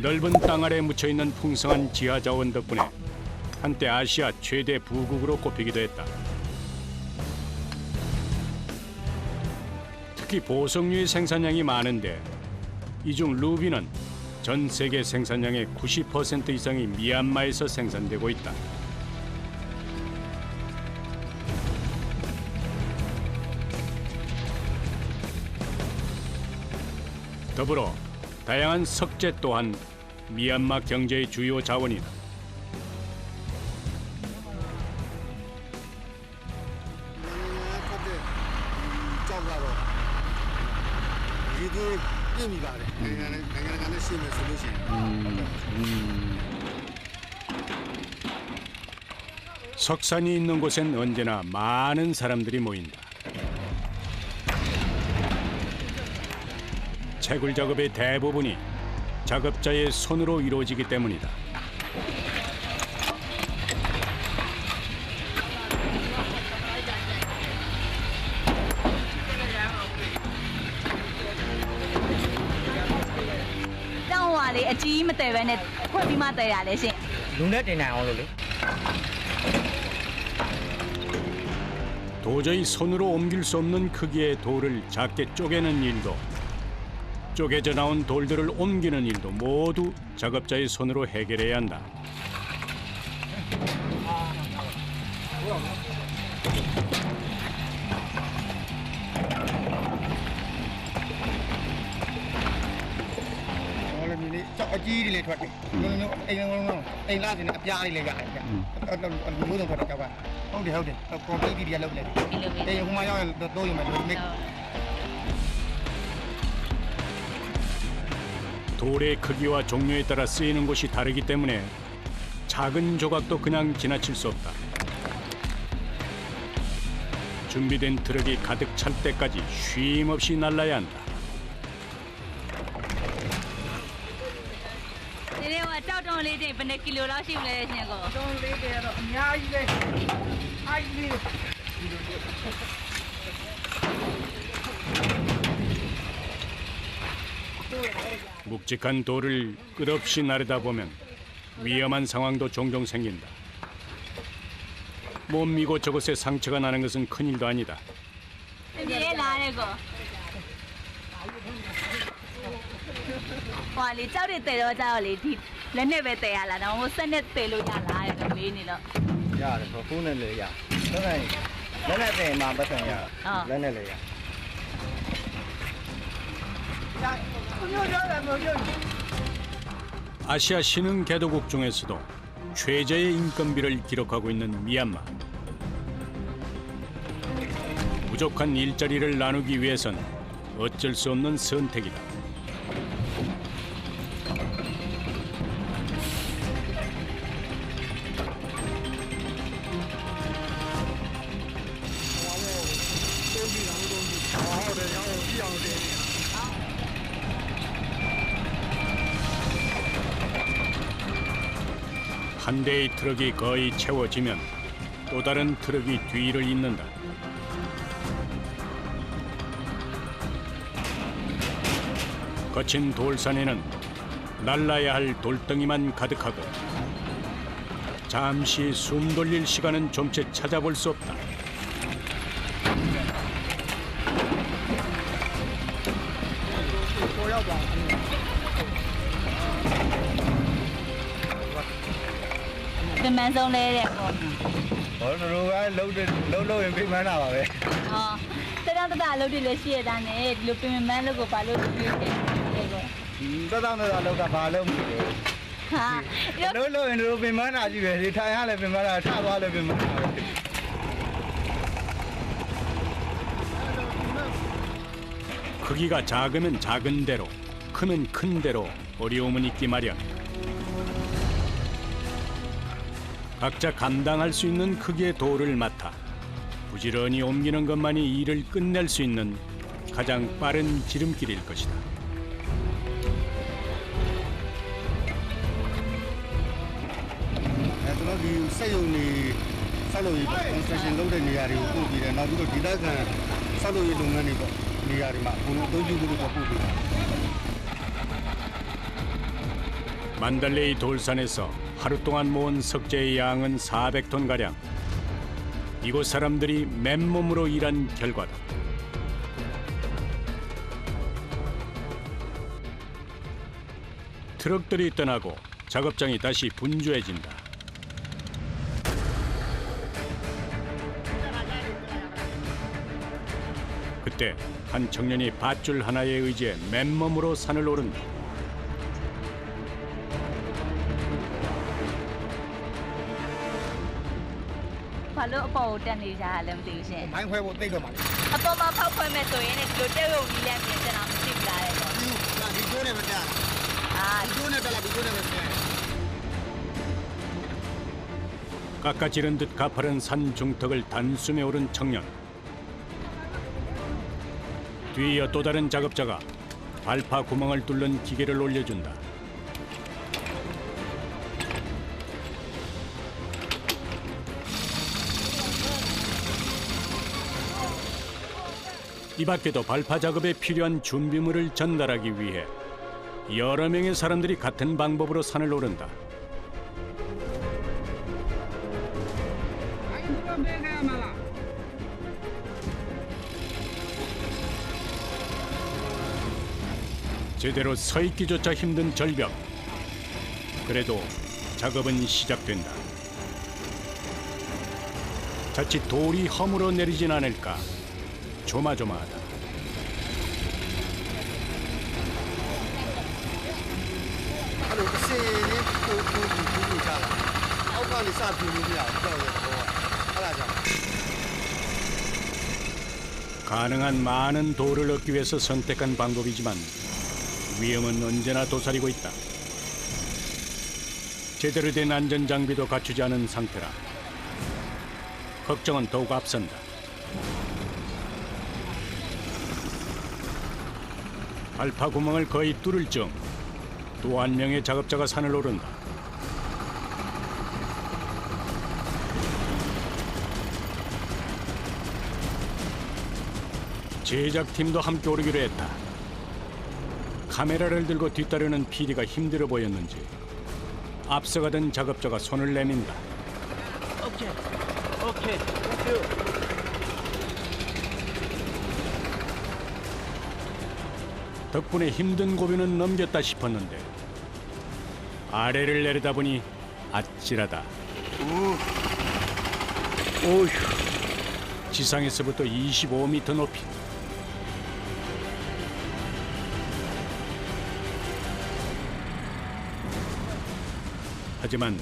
넓은 땅 아래 묻혀있는 풍성한 지하 자원 덕분에 한때 아시아 최대 부국으로 꼽히기도 했다. 특히 보석류의 생산량이 많은데 이 중 루비는 전 세계 생산량의 90% 이상이 미얀마에서 생산되고 있다. 더불어 다양한 석재 또한 미얀마 경제의 주요 자원이다. 석산이 있는 곳엔 언제나 많은 사람들이 모인다. 채굴 작업의 대부분이 작업자의 손으로 이루어지기 때문이다. 도저히 손으로 옮길 수 없는 크기의 돌을 작게 쪼개는 일도 쪼개져 나온 돌들을 옮기는 일도 모두 작업자의 손으로 해결해야 한다. 돌의 크기와 종류에 따라 쓰이는 곳이 다르기 때문에 작은 조각도 그냥 지나칠 수 없다. 준비된 트럭이 가득 찰 때까지 쉼 없이 날라야 한다. 묵직한 돌을 끝없이 나르다 보면 위험한 상황도 종종 생긴다. 몸 이곳저곳에 상처가 나는 것은 큰일도 아니다. 아시아 신흥 개도국 중에서도 최저의 인건비를 기록하고 있는 미얀마. 부족한 일자리를 나누기 위해선 어쩔 수 없는 선택이다. 한 대의 트럭이 거의 채워지면 또 다른 트럭이 뒤를 잇는다. 거친 돌산에는 날라야 할 돌덩이만 가득하고 잠시 숨 돌릴 시간은 좀채 찾아볼 수 없다. 크기가 작으면 작은 대로, 크면 큰 대로 어려움은 있기 마련. 각자 감당할 수 있는 크기의 돌을 맡아 부지런히 옮기는 것만이 일을 끝낼 수 있는 가장 빠른 지름길일 것이다. 만달레이 돌산에서 하루 동안 모은 석재의 양은 400톤가량. 이곳 사람들이 맨몸으로 일한 결과다. 트럭들이 떠나고 작업장이 다시 분주해진다. 그때 한 청년이 밧줄 하나에 의지해 맨몸으로 산을 오른다. 발로 아빠 오던 일자 알면 되지. 많이 회복 되고 말이야. 아빠만 파고면 또 얘네 그대로 일하면 되잖아. 무슨 나 비교네 맞다. 아, 비교네 달라 비교네 맞다. 깎아지른 듯 가파른 산 중턱을 단숨에 오른 청년. 뒤이어 또 다른 작업자가 발파 구멍을 뚫는 기계를 올려준다. 이 밖에도 발파 작업에 필요한 준비물을 전달하기 위해 여러 명의 사람들이 같은 방법으로 산을 오른다. 제대로 서 있기조차 힘든 절벽. 그래도 작업은 시작된다. 자칫 돌이 허물어 내리진 않을까 조마조마하다. 하루 세네 또 자라. 아우가리 사피니야. 알아자. 가능한 많은 돌을 얻기 위해서 선택한 방법이지만 위험은 언제나 도사리고 있다. 제대로 된 안전장비도 갖추지 않은 상태라 걱정은 더욱 앞선다. 발파 구멍을 거의 뚫을 정. 또 한 명의 작업자가 산을 오른다. 제작팀도 함께 오르기로 했다. 카메라를 들고 뒤따르는 PD가 힘들어 보였는지 앞서가던 작업자가 손을 내민다. 오케이. 덕분에 힘든 고비는 넘겼다 싶었는데 아래를 내려다보니 아찔하다. 오휴. 지상에서부터 25m 높이. 하지만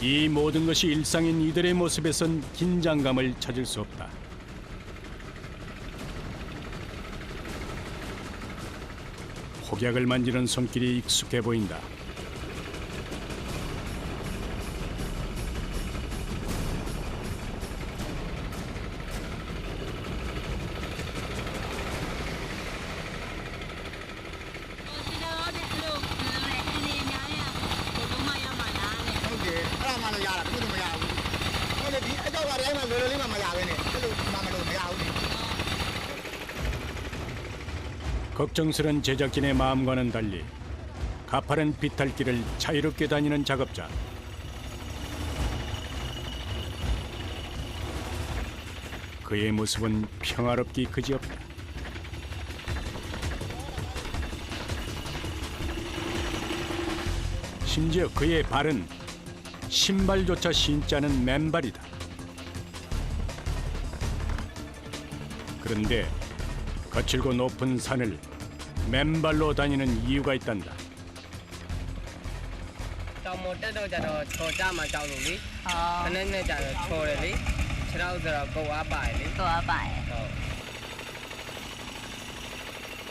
이 모든 것이 일상인 이들의 모습에선 긴장감을 찾을 수 없다. 폭약을 만지는 손길이 익숙해 보인다. 걱정스런 제작진의 마음과는 달리 가파른 비탈길을 자유롭게 다니는 작업자. 그의 모습은 평화롭기 그지없다. 심지어 그의 발은 신발조차 신지 않은 맨발이다. 그런데 거칠고 높은 산을 맨발로 다니는 이유가 있단다.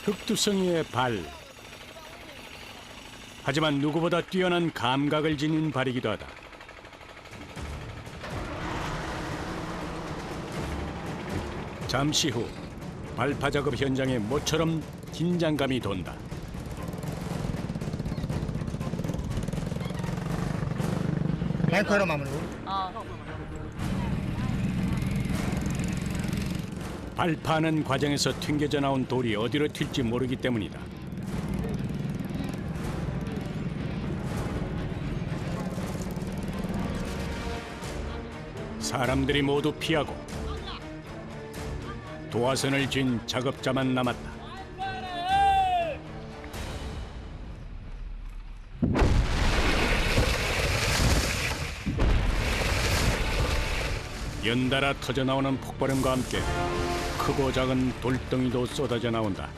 흑두성이의 발. 하지만 누구보다 뛰어난 감각을 지닌 발이기도 하다. 잠시 후 발파 작업 현장에 모처럼 긴장감이 돈다. 뱅크로 마무리. 발파하는 과정에서 튕겨져 나온 돌이 어디로 튈지 모르기 때문이다. 사람들이 모두 피하고 도화선을 쥔 작업자만 남았다. 연달아 터져나오는 폭발음과 함께 크고 작은 돌덩이도 쏟아져 나온다.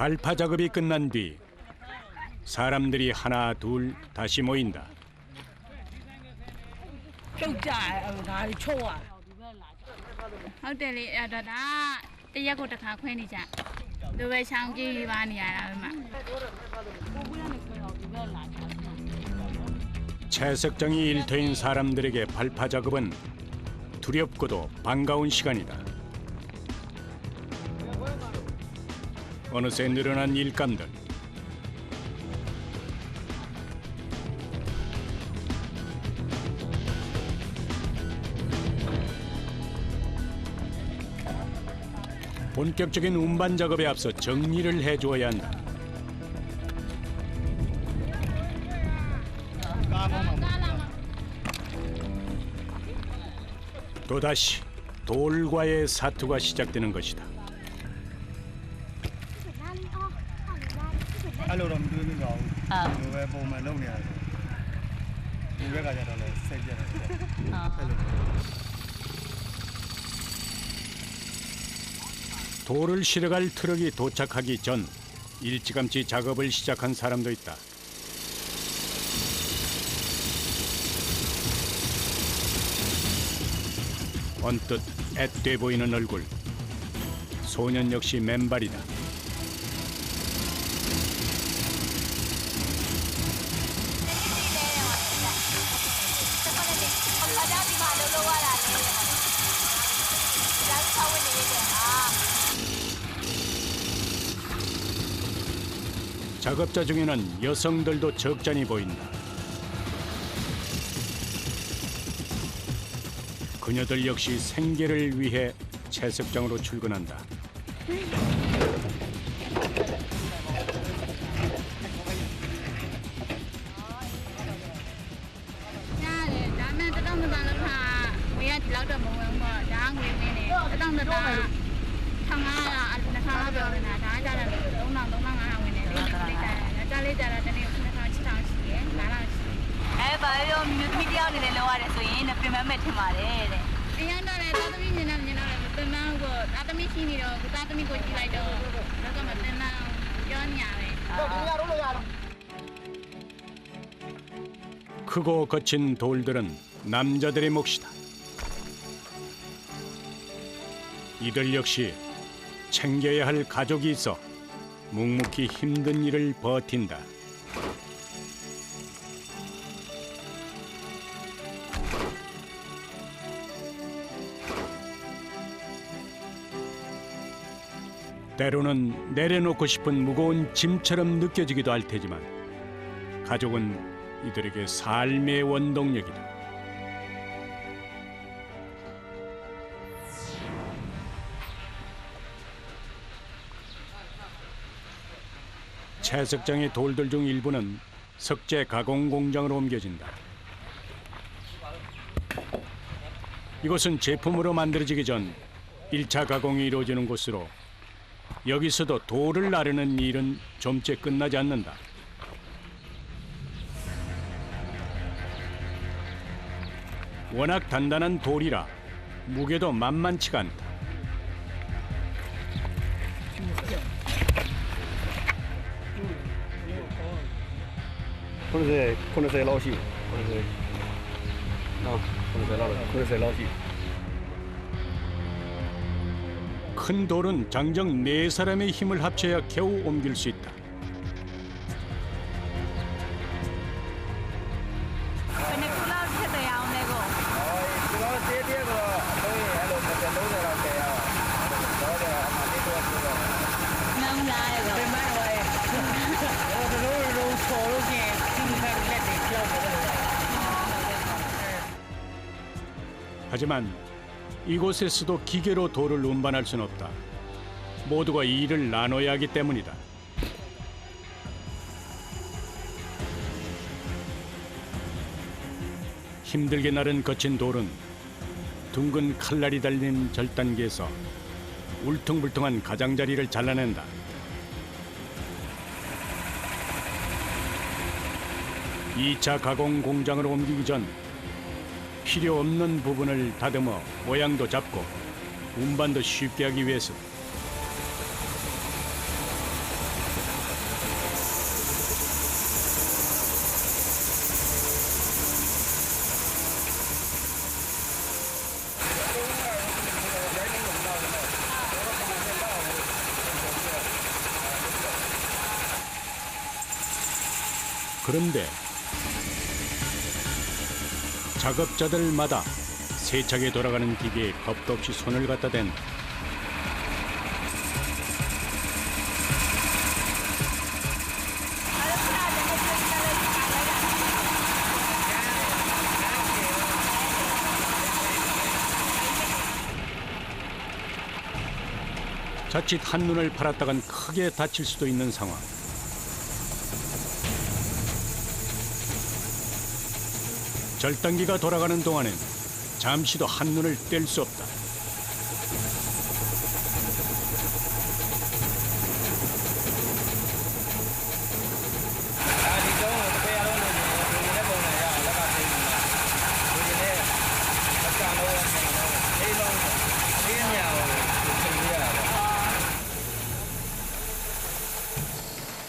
발파 작업이 끝난 뒤 사람들이 하나 둘 다시 모인다. ပြုတ်ကြငါတွေချုပ်อ่ะ ဟုတ်တယ်လေအဲ့တော့ဒါတရက်ကိုတစ်ခါခွဲနေကြလူပဲချောင်းကြည့်ပါနေရတာပဲမှာ 채석장이 일터인 사람들에게 발파 작업은 두렵고도 반가운 시간이다. 어느새 늘어난 일감들. 본격적인 운반 작업에 앞서 정리를 해주어야 한다. 또다시 돌과의 사투가 시작되는 것이다. အဲ့လိုတော့မတွေးမိပါဘူးဒီလိုပဲပုံမှန်လုပ်နေရတယ်ဒီဘက်ကကျတော့လည်းစိတ်ပြတ်တယ်အဲ့လို 돌을 실어갈 트럭이 도착하기 전 일찌감치 작업을 시작한 사람도 있다. 언뜻 앳돼 보이는 얼굴. 소년 역시 맨발이다. 작업자 중에는 여성들도 적잖이 보인다. 그녀들 역시 생계를 위해 채석장으로 출근한다. 바로 미디어 안에 나와서 소인 프리미엄에 팀아래. 그냥 너네 나도 미니나 끝나고 나도 미신이로 나도 미고 지라이도 너가 맞나 연이야래. 크고 거친 돌들은 남자들의 몫이다. 이들 역시 챙겨야 할 가족이 있어 묵묵히 힘든 일을 버틴다. 때로는 내려놓고 싶은 무거운 짐처럼 느껴지기도 할 테지만 가족은 이들에게 삶의 원동력이다. 채석장의 돌들 중 일부는 석재 가공 공장으로 옮겨진다. 이곳은 제품으로 만들어지기 전 1차 가공이 이루어지는 곳으로 여기서도 돌을 나르는 일은 좀째 끝나지 않는다. 워낙 단단한 돌이라 무게도 만만치가 않다. 코너세 라오시 코너세 라오시 큰 돌은 장정 4사람의 힘을 합쳐야 겨우 옮길 수 있다. 하지만 이곳에서도 기계로 돌을 운반할 수는 없다. 모두가 이 일을 나눠야 하기 때문이다. 힘들게 나른 거친 돌은 둥근 칼날이 달린 절단기에서 울퉁불퉁한 가장자리를 잘라낸다. 이 차 가공 공장으로 옮기기 전 필요 없는 부분을 다듬어 모양도 잡고 운반도 쉽게 하기 위해서 그런데 작업자들마다 세차게 돌아가는 기계에 겁도 없이 손을 갖다 댄다. 자칫 한눈을 팔았다간 크게 다칠 수도 있는 상황. 절단기가 돌아가는 동안엔 잠시도 한눈을 뗄 수 없다.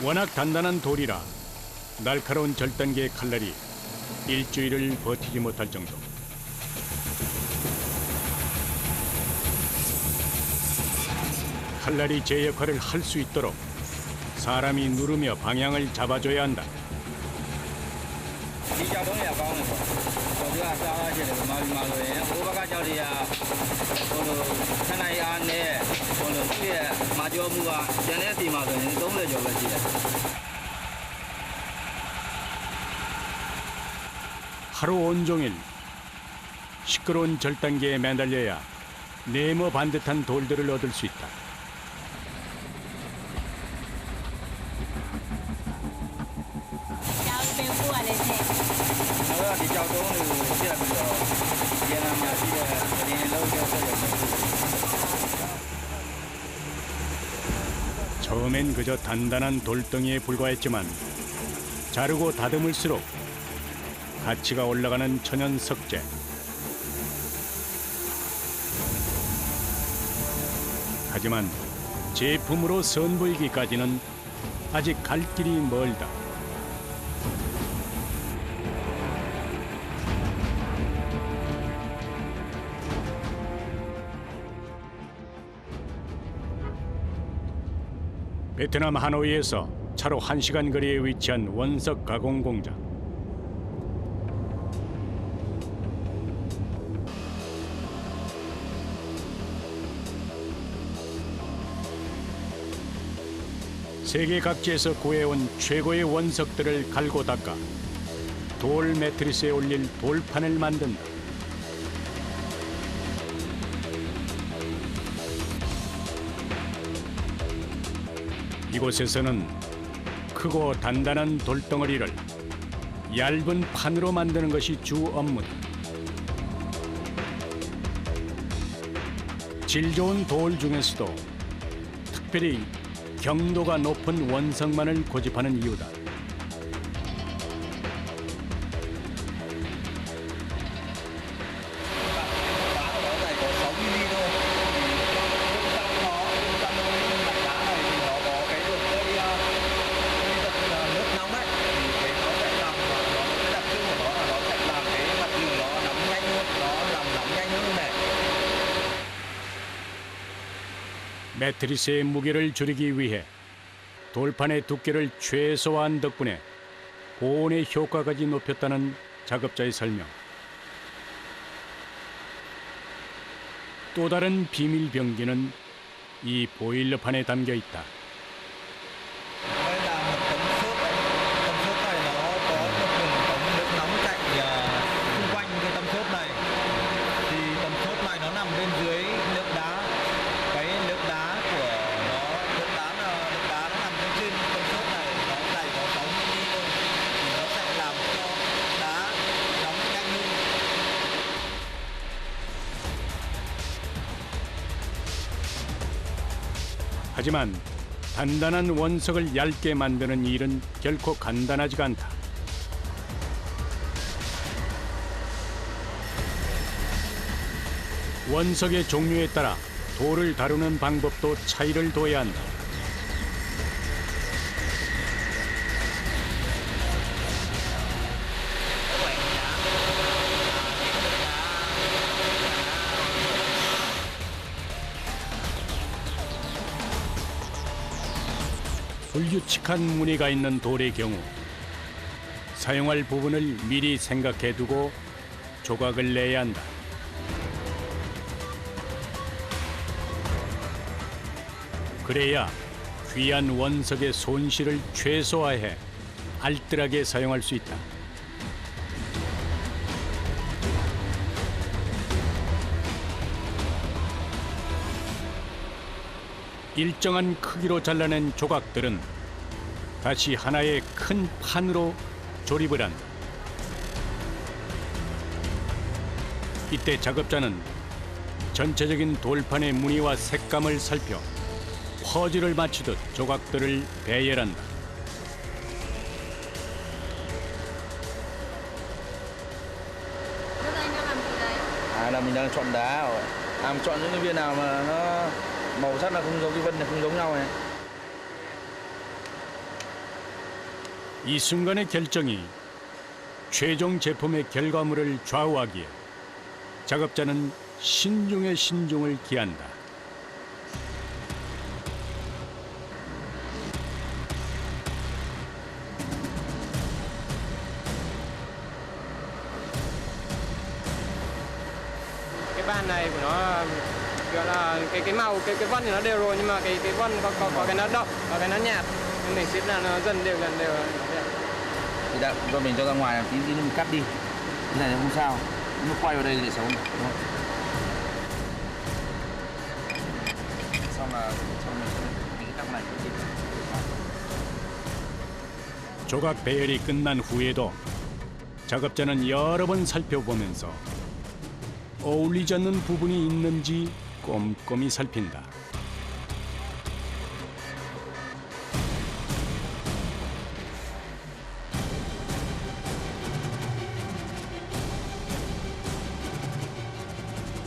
워낙 단단한 돌이라 날카로운 절단기의 칼날이 일주일을 버티지 못할 정도. 칼날이 제 역할을 할 수 있도록 사람이 누르며 방향을 잡아줘야 한다. 하루 온종일 시끄러운 절단기에 매달려야 네모 반듯한 돌들을 얻을 수 있다. 처음엔 그저 단단한 돌덩이에 불과했지만 자르고 다듬을수록 가치가 올라가는 천연 석재. 하지만 제품으로 선보이기까지는 아직 갈 길이 멀다. 베트남 하노이에서 차로 1시간 거리에 위치한 원석 가공 공장. 세계 각지에서 구해온 최고의 원석들을 갈고 닦아 돌 매트리스에 올릴 돌판을 만든다. 이곳에서는 크고 단단한 돌덩어리를 얇은 판으로 만드는 것이 주 업무다. 질 좋은 돌 중에서도 특별히 경도가 높은 원석만을 고집하는 이유다. 매트리스의 무게를 줄이기 위해 돌판의 두께를 최소화한 덕분에 보온의 효과까지 높였다는 작업자의 설명. 또 다른 비밀 병기는 이 보일러판에 담겨 있다. 하지만 단단한 원석을 얇게 만드는 일은 결코 간단하지가 않다. 원석의 종류에 따라 돌을 다루는 방법도 차이를 둬야 한다. 불규칙한 무늬가 있는 돌의 경우 사용할 부분을 미리 생각해 두고 조각을 내야 한다. 그래야 귀한 원석의 손실을 최소화해 알뜰하게 사용할 수 있다. 일정한 크기로 잘라낸 조각들은 다시 하나의 큰 판으로 조립을 한다. 이때 작업자는 전체적인 돌판의 무늬와 색감을 살펴 퍼즐을 맞추듯 조각들을 배열한다. Là mình đang chọn đá rồi. Chọn những cái viên nào mà nó màu sắc là không giống, cái vân này không giống nhau này. 이 순간의 결정이 최종 제품의 결과물을 좌우하기에 작업자는 신중에 신중을 기한다. Cái ban này của nó gọi là cái màu cái vân thì nó đều rồi, nhưng mà cái vân có cái nó đậm và cái nó nhạt, nên mình xếp là nó dần đều Thì đã cho mình cho ra ngoài tí mình cắt đi. Cái này không sao. Nó quay vào đây để sống. Xong mình cái cắt này. 조각 배열이 끝난 후에도 작업자는 여러 번 살펴보면서 어울리지 않는 부분이 있는지 꼼꼼히 살핀다.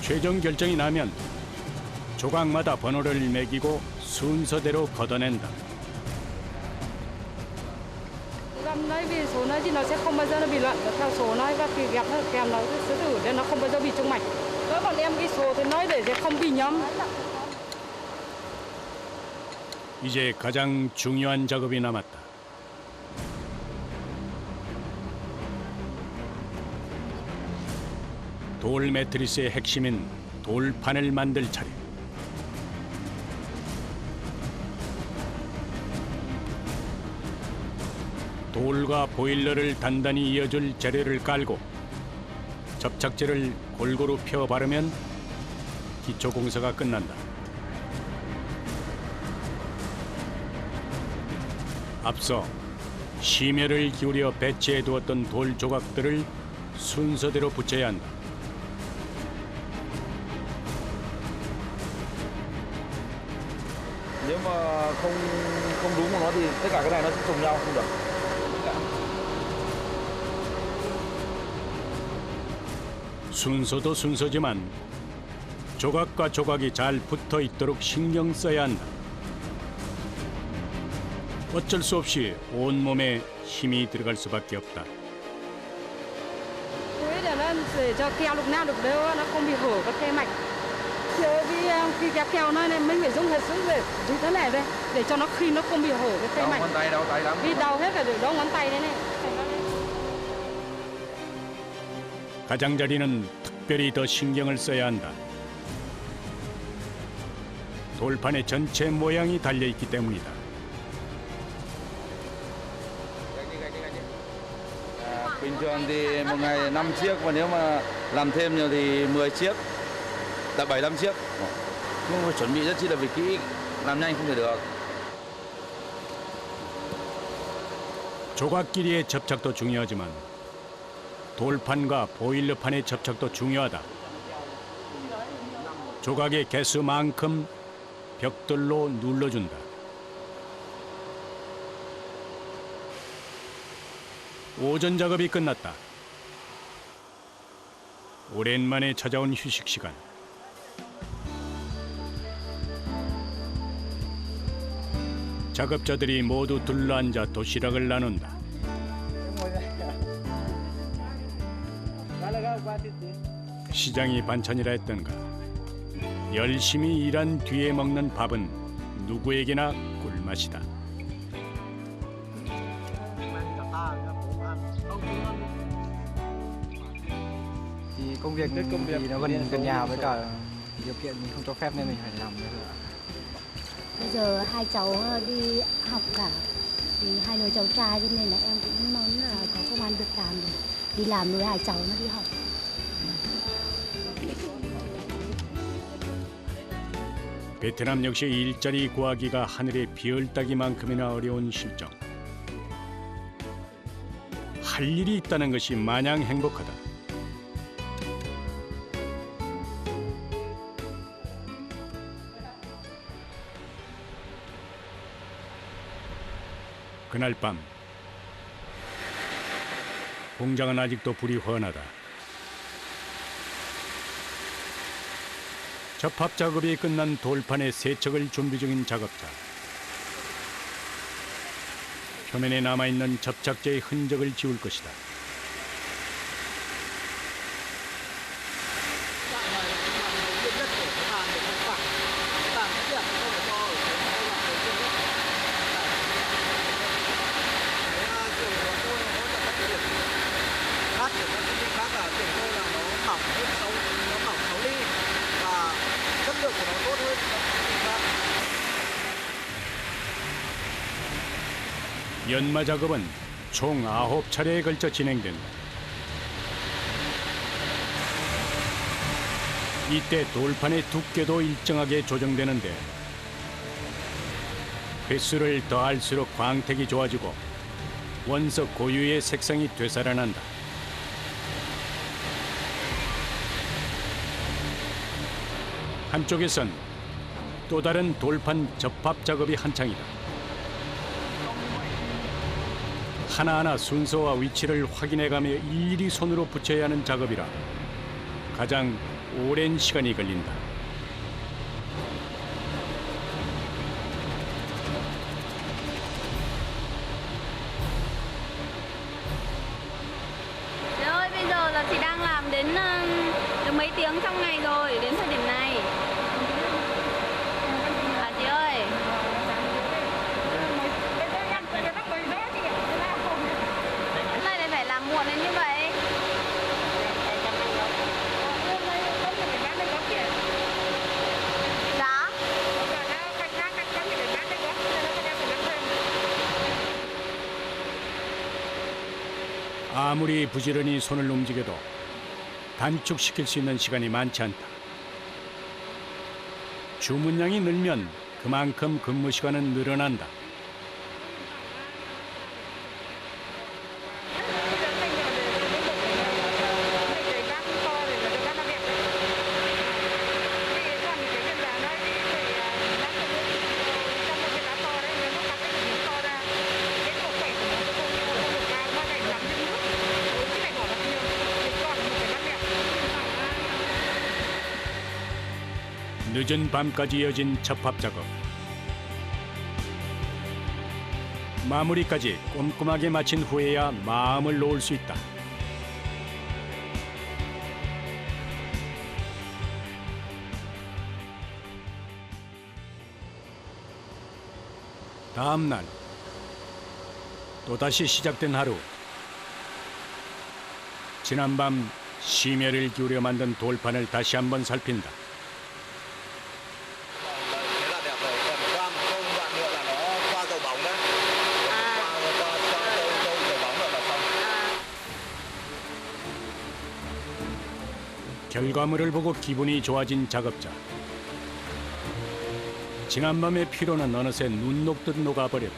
최종 결정이 나면 조각마다 번호를 매기고 순서대로 걷어낸다. Găm đấy vì số nó thì nó sẽ không bao giờ nó bị loạn theo số nó, và khi ghép nó kèm nó sẽ thử để nó không bao giờ bị trùng mạch. Đó, còn em cái số thì nói để không bị nhầm. 이제 가장 중요한 작업이 남았다. 돌 매트리스의 핵심인 돌판을 만들 차례. 돌과 보일러를 단단히 이어줄 재료를 깔고 접착제를 골고루 펴 바르면 기초 공사가 끝난다. 앞서 심혈을 기울여 배치해 두었던 돌 조각들을 순서대로 붙여야 한다. Nếu mà không đúng của nó thì tất cả cái này nó sẽ trùng nhau không được. 순서도 순서지만 조각과 조각이 잘 붙어 있도록 신경 써야 한다. 어쩔 수 없이 온몸에 힘이 들어갈 수밖에 없다. Thế để cho keo lúc nào được đều, nó không bị hở các khe mạch. Khi cái keo này mình phải dùng hết sức để giữ thế này đây, để cho nó khi nó không bị hở cái khe mạch. Đau tay lắm. Vì đau hết cả để đau ngón tay đấy này. 가장자리는 특별히 더 신경을 써야 한다. 돌판의 전체 모양이 달려있기 때문이다. Bình thường thì một ngày 5 chiếc, và nếu mà làm thêm nhiều thì 10 chiếc, là 7-8 chiếc. Nhưng mà chuẩn bị rất chi là vì kỹ, làm nhanh không thể được. 조각끼리의 접착도 중요하지만 돌판과 보일러판의 접착도 중요하다. 조각의 개수만큼 벽돌로 눌러준다. 오전 작업이 끝났다. 오랜만에 찾아온 휴식 시간. 작업자들이 모두 둘러앉아 도시락을 나눈다. 시장이 반찬이라 했던가. 열심히 일한 뒤에 먹는 밥은 누구에게나 꿀맛이다. Thì công việc thì nó gần nhà với cả điều kiện mình không cho phép nên mình phải làm nữa. Bây giờ hai cháu đi học cả, thì hai đứa cháu trai cho nên là em cũng muốn là có công ăn việc làm để đi làm nuôi hai cháu nó đi học. 베트남 역시 일자리 구하기가 하늘의 별 따기만큼이나 어려운 실정. 할 일이 있다는 것이 마냥 행복하다. 그날 밤 공장은 아직도 불이 환하다. 접합 작업이 끝난 돌판에 세척을 준비 중인 작업자. 표면에 남아있는 접착제의 흔적을 지울 것이다. 연마 작업은 총 9차례에 걸쳐 진행된다. 이때 돌판의 두께도 일정하게 조정되는데 횟수를 더할수록 광택이 좋아지고 원석 고유의 색상이 되살아난다. 한쪽에선 또 다른 돌판 접합 작업이 한창이다. 하나하나 순서와 위치를 확인해가며 일일이 손으로 붙여야 하는 작업이라 가장 오랜 시간이 걸린다. Rồi bây giờ là chị đang làm đến được mấy tiếng trong ngày rồi đến thời điểm này. À chị ơi. Hôm nay lại phải làm muộn đến như vậy. Dạ. 아무리 부지런히 손을 움직여도 단축시킬 수 있는 시간이 많지 않다. 주문량이 늘면 그만큼 근무 시간은 늘어난다. 늦은 밤까지 이어진 접합 작업. 마무리까지 꼼꼼하게 마친 후에야 마음을 놓을 수 있다. 다음 날 또다시 시작된 하루. 지난밤 심혈을 기울여 만든 돌판을 다시 한번 살핀다. 결과물을 보고 기분이 좋아진 작업자. 지난밤의 피로는 어느새 눈 녹듯 녹아버렸다.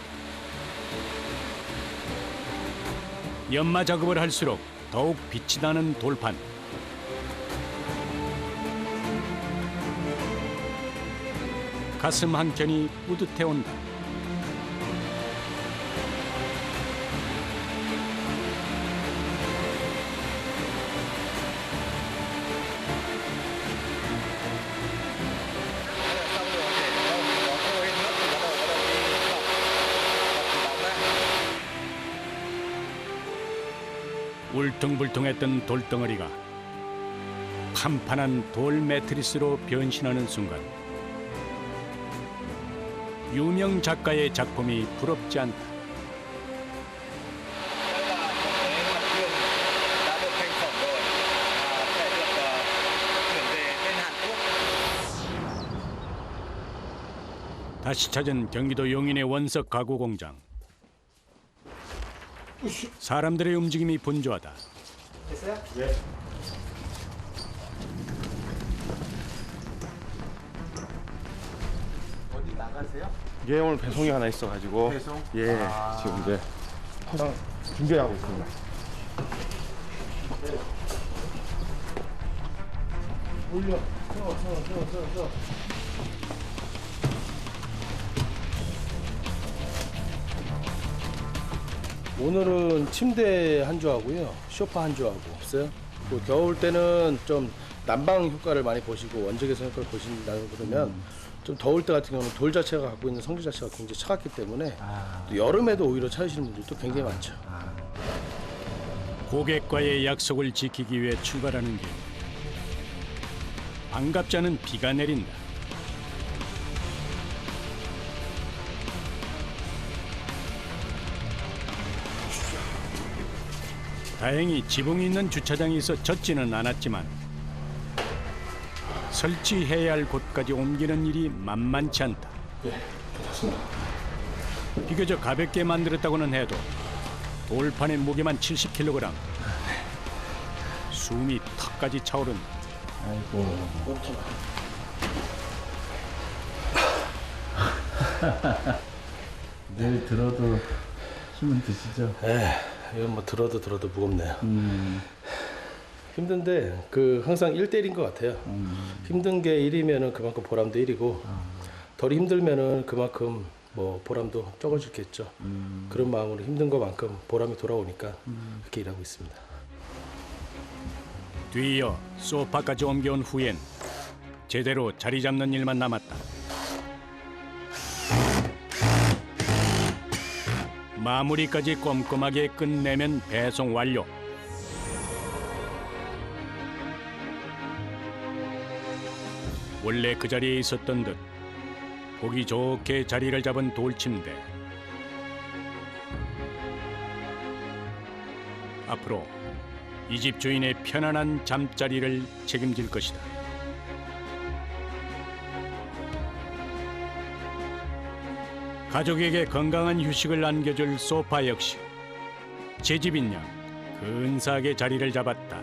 연마 작업을 할수록 더욱 빛이 나는 돌판. 가슴 한켠이 뿌듯해 온다. 울퉁불퉁했던 돌덩어리가 판판한 돌 매트리스로 변신하는 순간 유명 작가의 작품이 부럽지 않다. 다시 찾은 경기도 용인의 원석 가구 공장. 사람들의 움직임이 분주하다. 됐어요? 네. 어디 나가세요? 예, 오늘 배송이 하나 있어가지고. 배송? 예, 지금 이제 포장 준비하고 있습니다. 올려. 서. 오늘은 침대 한 조하고요, 소파 한 조하고 없어요. 또 겨울 때는 좀 난방 효과를 많이 보시고 원적외선 효과를 보신다 그러면 좀 더울 때 같은 경우는 돌 자체가 갖고 있는 성질 자체가 굉장히 차갑기 때문에 또 여름에도 오히려 찾으시는 분들도 굉장히 많죠. 고객과의 약속을 지키기 위해 출발하는 길. 반갑지 않은 비가 내린다. 다행히 지붕이 있는 주차장이 있어 젖지는 않았지만 설치해야 할 곳까지 옮기는 일이 만만치 않다. 예, 괜찮습니다. 비교적 가볍게 만들었다고는 해도 돌판의 무게만 70kg. 숨이 턱까지 차오른다. 아이고. 내일 들어도 힘은 드시죠? 이건 뭐 들어도 무겁네요. 힘든데 항상 1대1인 것 같아요. 힘든 게 1이면은 그만큼 보람도 1이고 덜 힘들면은 그만큼 뭐 보람도 적어지겠죠. 그런 마음으로 힘든 것만큼 보람이 돌아오니까 그렇게 일하고 있습니다. 뒤이어 소파까지 옮겨온 후엔 제대로 자리 잡는 일만 남았다. 마무리까지 꼼꼼하게 끝내면 배송 완료. 원래 그 자리에 있었던 듯 보기 좋게 자리를 잡은 돌침대. 앞으로 이 집 주인의 편안한 잠자리를 책임질 것이다. 가족에게 건강한 휴식을 안겨줄 소파 역시 제 집인 양 근사하게 자리를 잡았다.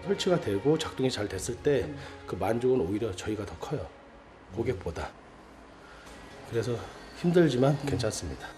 설치가 되고 작동이 잘 됐을 때 그 만족은 오히려 저희가 더 커요. 고객보다. 그래서 힘들지만 괜찮습니다.